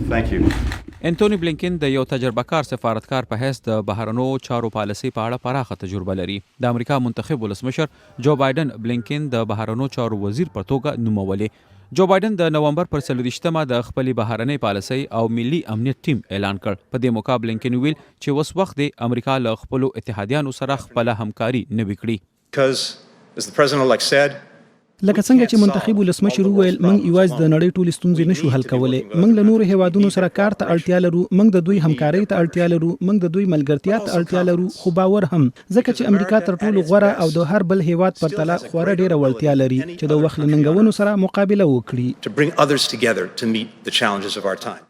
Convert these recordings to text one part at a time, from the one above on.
Thank you. انټونی بلینکن د یو تجربه کار سفارتکار په حیث د بهرنو چارو پالیسي په اړه پراخه تجربه لري. د امریکا منتخب ولسمشر جو بایدن بلینکن د بهرنو چارو وزیر په توګه نومولې. جو بایدن د نومبر پر 24مه د خپلې بهرنۍ پالیسۍ او ملي امنیت ټیم اعلان کړ. په دې موقع بلینکن ویل چې اوس وخت دی امریکا له خپلو اتحادیانو سره خپله همکاري نوي کړي. Because as the president-elect said, لکه څنګه چې منتخب ولسمشر وویل موږ یوازې د نړۍ ټولې ستونزې نشو حل کولی. موږ له نورو هیوادونو سره کار ته اړتیا لرو، موږ د دوی همکارۍ ته اړتیا لرو، موږ د دوی ملګرتیا ته اړتیا لرو، خو باور هم ځکه چې امریکا تر ټولو غوره او د هر بل هیواد پرتله خورا ډیره وړتیا لري چې د وخت له ننګونو سره مقابله وکړي. to bring others together to meet the challenges of our time.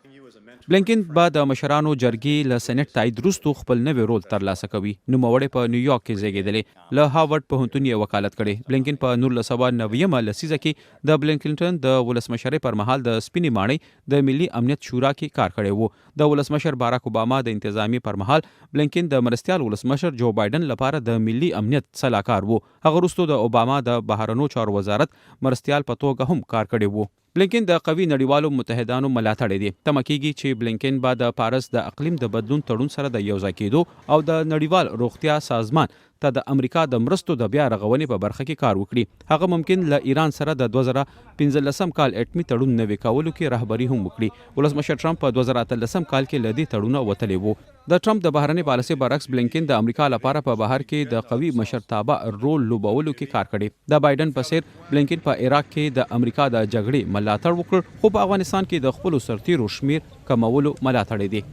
بلینکن به د مشرانو جرګې له سېنات تایید وروسته خپل نوی رول ترلاسه کوي. نوموړی په نیویارک کې زیږېدلی، له هاورډ پوهنتون یې وکالت کړی. بلینکن په 1990 لسیزه کې د بل کلینټن د ولسمشرۍ پر مهال د سپینې ماڼۍ د ملي امنیت شورا کې کار کړی و. د ولسمشر باراک اوباما د انتظامیې پر مهال بلینکن د مرستیال ولسمشر جو بایدن لپاره د ملي امنیت سلاکار و. هغه وروسته د اوباما د بهرنو چارو وزارت مرستیال په توګه هم کار کړی و. بلینکن د قوي نړیوالو متحدانو ملاتړی دی. تمه کیږي چې بلینکن به د پاریس د اقلیم د بدلون تړون سره د یوځای کېدو او د نړیوال روغتیا سازمان ته د امریکا د مرستو د بیا رغونې په برخه کې کار وکړي. هغه ممکن له ایران سره د 2015 کال اټمي تړون نوي کولو کې رهبري هم وکړي. ولسمشر ټرمپ په 2013 کال کې له دې تړونه وتلی و. د ټرمپ د بهرنۍ پالیسۍ برعکس بلینکن د امریکا لپاره په بهر کې د قوي مشرتابه رول لوبولو کې کار کړی. د بایدن په څیر بلینکن په عراق کې د امریکا د جګړې ملاتړ وکړ، خو په افغانستان کې د خپلو سرتیرو شمیر کمولو ملاتړ دی.